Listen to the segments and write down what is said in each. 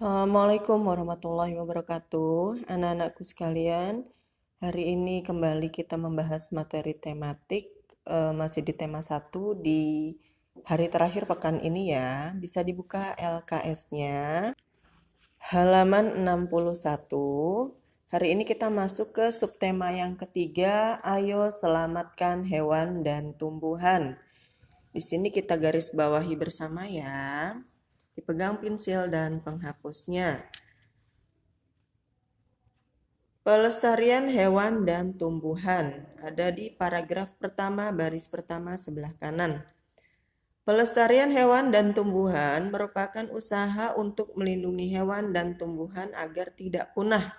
Assalamualaikum warahmatullahi wabarakatuh. Anak-anakku sekalian, hari ini kembali kita membahas materi tematik, masih di tema 1 di hari terakhir pekan ini ya. Bisa dibuka LKS-nya. Halaman 61. Hari ini kita masuk ke subtema yang ketiga, ayo selamatkan hewan dan tumbuhan. Di sini kita garis bawahi bersama ya. Dipegang pensil dan penghapusnya. Pelestarian hewan dan tumbuhan ada di paragraf pertama baris pertama sebelah kanan. Pelestarian hewan dan tumbuhan merupakan usaha untuk melindungi hewan dan tumbuhan agar tidak punah.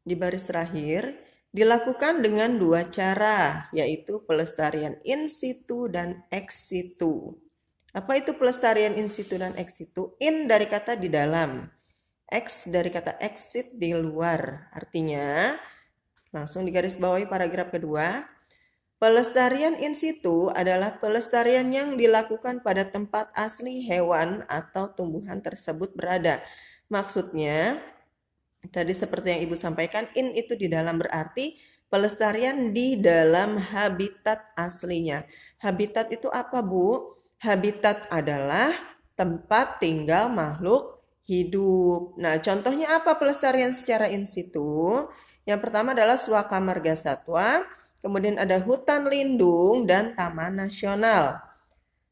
Di baris terakhir, dilakukan dengan dua cara, yaitu pelestarian in situ dan ex situ. Apa itu pelestarian in situ dan ex situ? In dari kata di dalam, ex dari kata exit di luar. Artinya, langsung digaris bawahi paragraf kedua. Pelestarian in situ adalah pelestarian yang dilakukan pada tempat asli hewan atau tumbuhan tersebut berada. Maksudnya, tadi seperti yang Ibu sampaikan, in itu di dalam berarti pelestarian di dalam habitat aslinya. Habitat itu apa, Bu? Habitat adalah tempat tinggal makhluk hidup. Nah, contohnya apa pelestarian secara in situ? Yang pertama adalah Suaka Marga Satwa, kemudian ada hutan lindung dan taman nasional.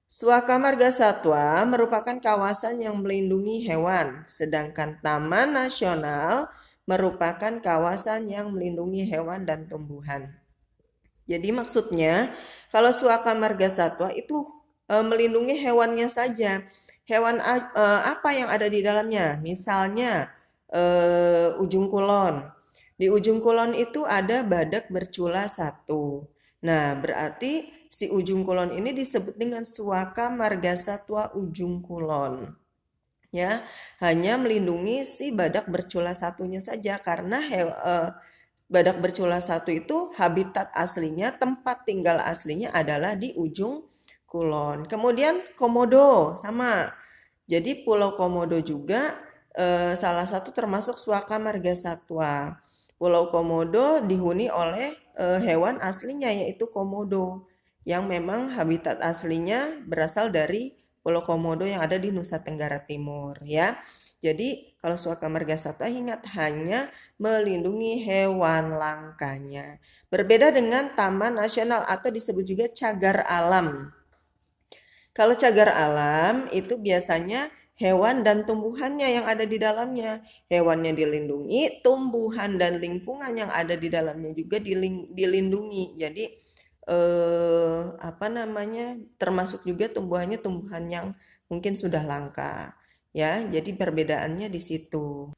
Suaka Marga Satwa merupakan kawasan yang melindungi hewan, sedangkan Taman Nasional merupakan kawasan yang melindungi hewan dan tumbuhan. Jadi maksudnya, kalau Suaka Marga Satwa itu melindungi hewannya saja. Hewan apa yang ada di dalamnya? Misalnya ujung kulon. Di ujung kulon itu ada badak bercula satu. Nah, berarti si ujung kulon ini disebut dengan Suaka Marga Satwa ujung kulon. Ya, hanya melindungi si badak bercula satunya saja karena badak bercula satu itu habitat aslinya, tempat tinggal aslinya adalah di ujung kulon. Kemudian Komodo sama. Jadi Pulau Komodo juga salah satu termasuk Suaka Marga Satwa. Pulau Komodo dihuni oleh hewan aslinya yaitu komodo yang memang habitat aslinya berasal dari Pulau Komodo yang ada di Nusa Tenggara Timur ya. Jadi kalau Suaka Marga Satwa ingat hanya melindungi hewan langkanya. Berbeda dengan Taman Nasional atau disebut juga cagar alam. Kalau cagar alam itu biasanya hewan dan tumbuhannya yang ada di dalamnya. Hewannya dilindungi, tumbuhan dan lingkungan yang ada di dalamnya juga dilindungi. Jadi apa namanya? Termasuk juga tumbuhannya tumbuhan yang mungkin sudah langka. Ya, jadi perbedaannya di situ.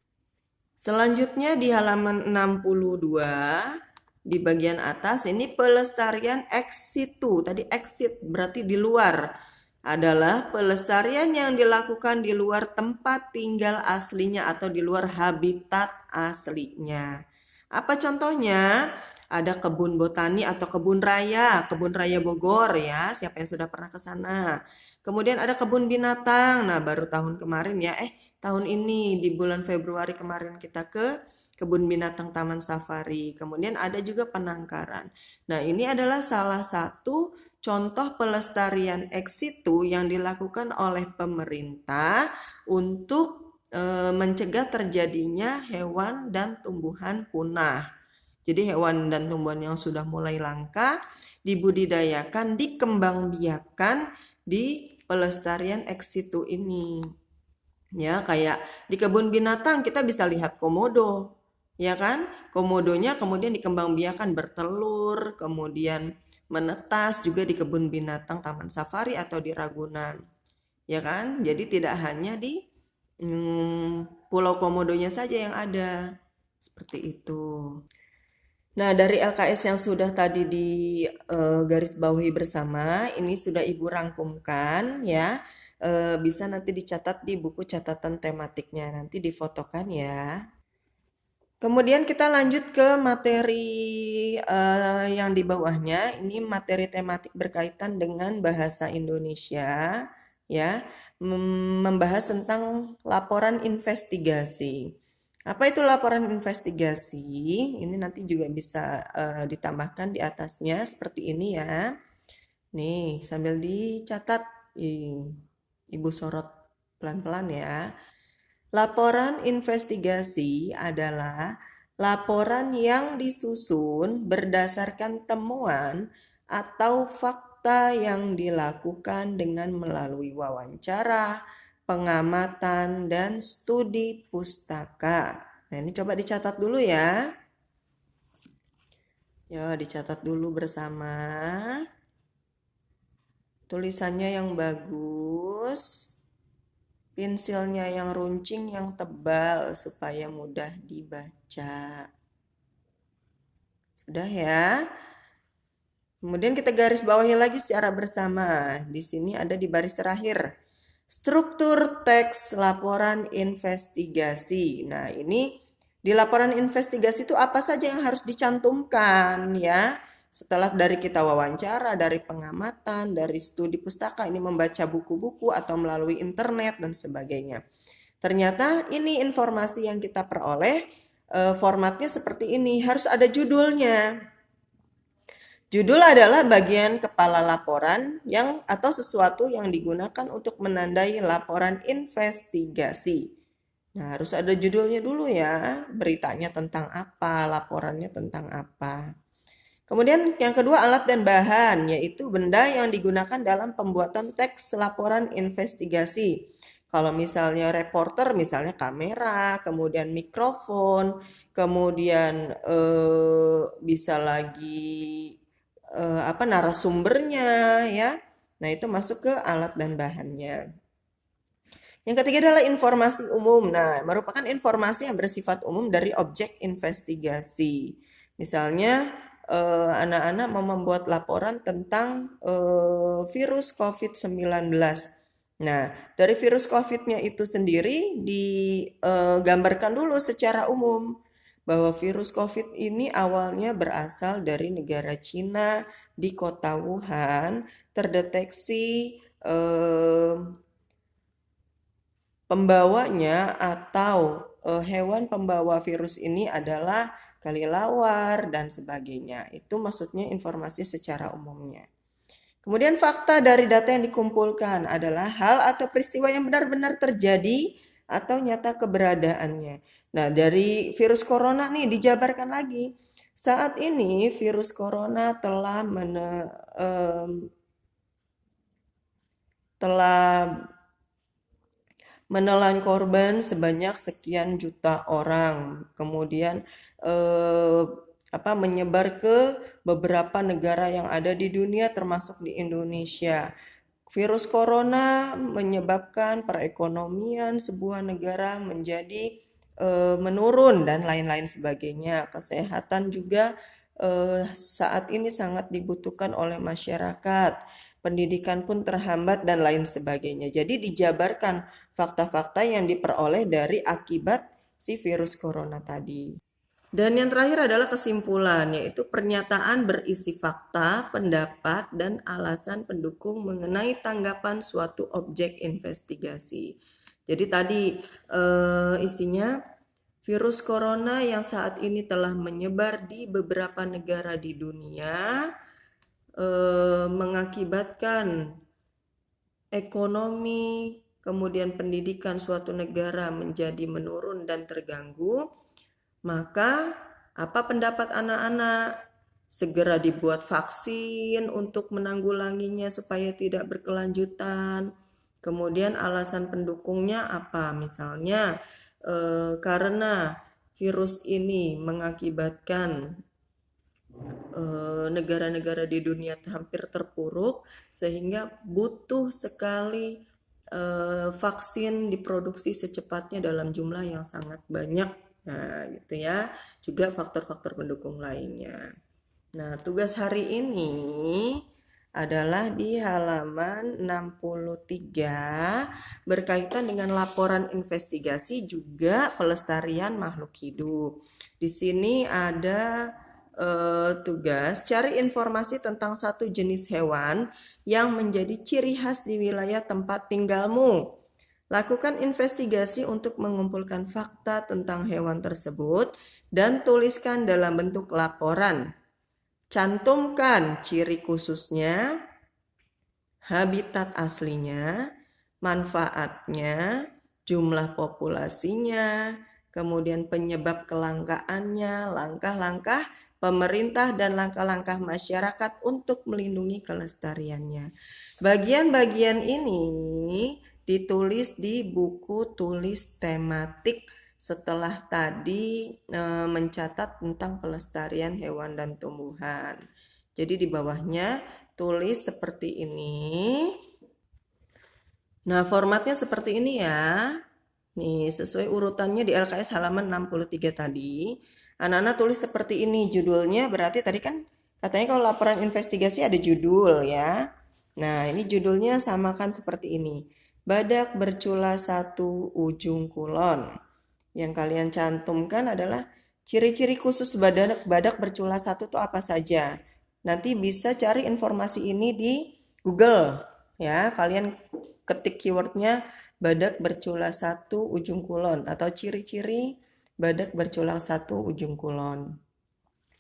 Selanjutnya di halaman 62 di bagian atas ini pelestarian ex situ. Tadi exit berarti di luar. Adalah pelestarian yang dilakukan di luar tempat tinggal aslinya atau di luar habitat aslinya. Apa contohnya? Ada kebun botani atau kebun raya Bogor ya. Siapa yang sudah pernah ke sana? Kemudian ada kebun binatang. Nah, baru tahun kemarin ya. Tahun ini di bulan Februari kemarin kita ke kebun binatang Taman Safari. Kemudian ada juga penangkaran. Nah, ini adalah salah satu contoh pelestarian ex situ yang dilakukan oleh pemerintah untuk mencegah terjadinya hewan dan tumbuhan punah. Jadi hewan dan tumbuhan yang sudah mulai langka dibudidayakan, dikembangbiakan di pelestarian ex situ ini. Ya, kayak di kebun binatang kita bisa lihat komodo, ya kan? Komodonya kemudian dikembangbiakan bertelur, kemudian menetas juga di kebun binatang Taman Safari atau di Ragunan. Ya kan? Jadi tidak hanya di Pulau Komodonya saja yang ada. Seperti itu. Nah, dari LKS yang sudah tadi di garis bawahi bersama, ini sudah Ibu rangkumkan ya. Bisa nanti dicatat di buku catatan tematiknya, nanti difotokan ya. Kemudian kita lanjut ke materi yang di bawahnya. Ini materi tematik berkaitan dengan bahasa Indonesia, ya. membahas tentang laporan investigasi. Apa itu laporan investigasi? Ini nanti juga bisa ditambahkan di atasnya seperti ini ya. Nih, sambil dicatat, Ibu sorot pelan-pelan ya. Laporan investigasi adalah laporan yang disusun berdasarkan temuan atau fakta yang dilakukan dengan melalui wawancara, pengamatan, dan studi pustaka. Nah, ini coba dicatat dulu ya. Ya, dicatat dulu bersama. Tulisannya yang bagus. Pensilnya yang runcing, yang tebal supaya mudah dibaca. Sudah ya. Kemudian kita garis bawahi lagi secara bersama. Di sini ada di baris terakhir. Struktur teks laporan investigasi. Nah, ini di laporan investigasi itu apa saja yang harus dicantumkan ya? Setelah dari kita wawancara, dari pengamatan, dari studi pustaka, ini membaca buku-buku atau melalui internet dan sebagainya. Ternyata ini informasi yang kita peroleh, formatnya seperti ini, harus ada judulnya. Judul adalah bagian kepala laporan yang atau sesuatu yang digunakan untuk menandai laporan investigasi. Nah, harus ada judulnya dulu ya, beritanya tentang apa, laporannya tentang apa. Kemudian yang kedua alat dan bahan, yaitu benda yang digunakan dalam pembuatan teks laporan investigasi. Kalau misalnya reporter, misalnya kamera, kemudian mikrofon, kemudian bisa lagi narasumbernya ya. Nah, itu masuk ke alat dan bahannya. Yang ketiga adalah informasi umum. Nah, merupakan informasi yang bersifat umum dari objek investigasi. Misalnya anak-anak mau membuat laporan tentang virus COVID-19. Nah, dari virus COVID-nya itu sendiri digambarkan dulu secara umum bahwa virus COVID ini awalnya berasal dari negara Cina di kota Wuhan, terdeteksi pembawanya atau hewan pembawa virus ini adalah kelelawar dan sebagainya. Itu maksudnya informasi secara umumnya. Kemudian fakta dari data yang dikumpulkan adalah hal atau peristiwa yang benar-benar terjadi atau nyata keberadaannya. Nah, dari virus corona nih dijabarkan lagi. Saat ini virus corona telah menelan korban sebanyak sekian juta orang. Kemudian menyebar ke beberapa negara yang ada di dunia termasuk di Indonesia. Virus corona menyebabkan perekonomian sebuah negara menjadi menurun dan lain-lain sebagainya. Kesehatan juga saat ini sangat dibutuhkan oleh masyarakat. Pendidikan pun terhambat dan lain sebagainya. Jadi dijabarkan fakta-fakta yang diperoleh dari akibat si virus corona tadi. Dan yang terakhir adalah kesimpulan, yaitu pernyataan berisi fakta, pendapat, dan alasan pendukung mengenai tanggapan suatu objek investigasi. Jadi tadi isinya virus corona yang saat ini telah menyebar di beberapa negara di dunia mengakibatkan ekonomi, kemudian pendidikan suatu negara menjadi menurun dan terganggu, maka apa pendapat anak-anak? Segera dibuat vaksin untuk menanggulanginya supaya tidak berkelanjutan. Kemudian alasan pendukungnya apa? Misalnya karena virus ini mengakibatkan negara-negara di dunia hampir terpuruk sehingga butuh sekali vaksin diproduksi secepatnya dalam jumlah yang sangat banyak. Nah, gitu ya. Juga faktor-faktor pendukung lainnya. Nah, tugas hari ini adalah di halaman 63 berkaitan dengan laporan investigasi juga pelestarian makhluk hidup. Di sini ada tugas, cari informasi tentang satu jenis hewan yang menjadi ciri khas di wilayah tempat tinggalmu. Lakukan investigasi untuk mengumpulkan fakta tentang hewan tersebut dan tuliskan dalam bentuk laporan. Cantumkan ciri khususnya, habitat aslinya, manfaatnya, jumlah populasinya, kemudian penyebab kelangkaannya, langkah-langkah pemerintah dan langkah-langkah masyarakat untuk melindungi kelestariannya. Bagian-bagian ini ditulis di buku tulis tematik setelah tadi mencatat tentang pelestarian hewan dan tumbuhan. Jadi di bawahnya tulis seperti ini. Nah, formatnya seperti ini ya. Nih, sesuai urutannya di LKS halaman 63 tadi. Anak-anak tulis seperti ini. Judulnya berarti tadi kan katanya kalau laporan investigasi ada judul ya. Nah, ini judulnya samakan seperti ini. Badak bercula satu ujung kulon. Yang kalian cantumkan adalah ciri-ciri khusus badak bercula satu itu apa saja. Nanti bisa cari informasi ini di Google ya. Kalian ketik keywordnya badak bercula satu ujung kulon atau ciri-ciri badak bercula satu ujung kulon.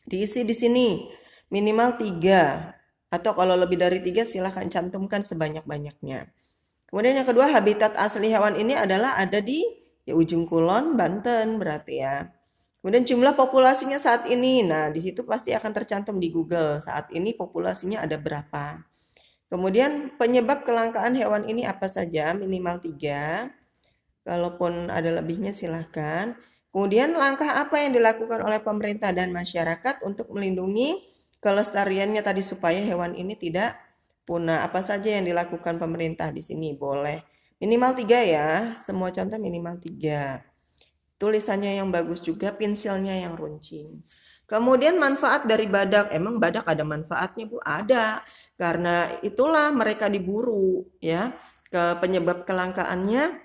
Diisi di sini minimal 3 atau kalau lebih dari 3 silahkan cantumkan sebanyak-banyaknya. Kemudian yang kedua, habitat asli hewan ini adalah ada di ujung kulon Banten berarti ya. Kemudian jumlah populasinya saat ini. Nah, di situ pasti akan tercantum di Google. Saat ini populasinya ada berapa. Kemudian penyebab kelangkaan hewan ini apa saja? Minimal 3. Kalaupun ada lebihnya silahkan. Kemudian langkah apa yang dilakukan oleh pemerintah dan masyarakat untuk melindungi kelestariannya tadi supaya hewan ini tidak punah. Apa saja yang dilakukan pemerintah di sini? Boleh minimal 3 ya. Semua contoh minimal 3. Tulisannya yang bagus juga, pensilnya yang runcing. Kemudian manfaat dari badak. Emang badak ada manfaatnya, Bu? Ada. Karena itulah mereka diburu ya. Penyebab kelangkaannya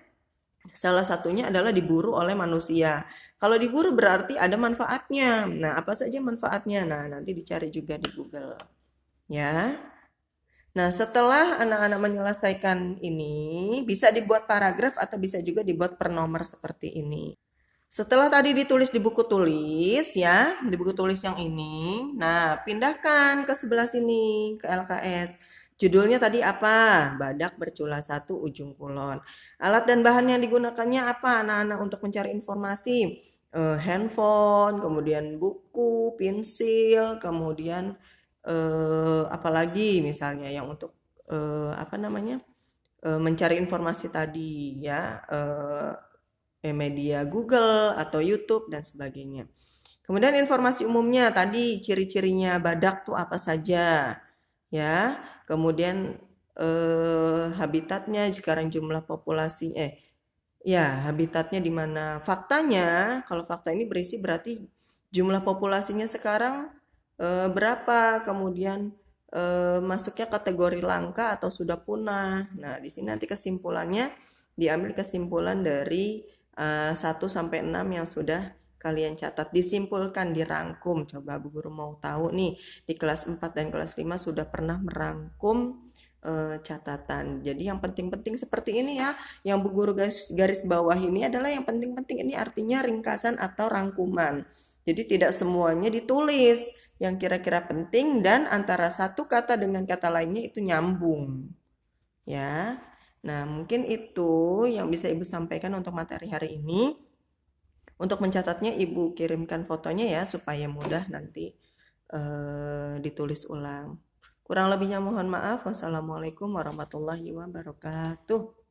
salah satunya adalah diburu oleh manusia. Kalau diburu berarti ada manfaatnya. Nah, apa saja manfaatnya? Nah, nanti dicari juga di Google. Ya. Nah, setelah anak-anak menyelesaikan ini, bisa dibuat paragraf atau bisa juga dibuat per nomor seperti ini. Setelah tadi ditulis di buku tulis ya, di buku tulis yang ini. Nah, pindahkan ke sebelah sini, ke LKS. Judulnya tadi apa? Badak bercula satu ujung kulon. Alat dan bahan yang digunakannya apa anak-anak untuk mencari informasi? Handphone, kemudian buku, pensil, kemudian apalagi misalnya yang untuk mencari informasi tadi ya, media Google atau YouTube dan sebagainya. Kemudian informasi umumnya tadi ciri-cirinya badak tuh apa saja ya. Kemudian habitatnya sekarang jumlah populasi ya habitatnya di mana. Faktanya kalau fakta ini berisi berarti jumlah populasinya sekarang berapa, kemudian masuknya kategori langka atau sudah punah. Nah, di sini nanti kesimpulannya diambil kesimpulan dari 1 sampai 6 yang sudah kalian catat, disimpulkan, dirangkum. Coba Bu Guru mau tahu nih, di kelas 4 dan kelas 5 sudah pernah merangkum catatan. Jadi yang penting-penting seperti ini ya, yang Bu Guru garis bawah ini adalah yang penting-penting, ini artinya ringkasan atau rangkuman. Jadi tidak semuanya ditulis, yang kira-kira penting dan antara satu kata dengan kata lainnya itu nyambung. Ya. Nah, mungkin itu yang bisa Ibu sampaikan untuk materi hari ini. Untuk mencatatnya Ibu kirimkan fotonya ya supaya mudah nanti ditulis ulang. Kurang lebihnya mohon maaf. Wassalamualaikum warahmatullahi wabarakatuh.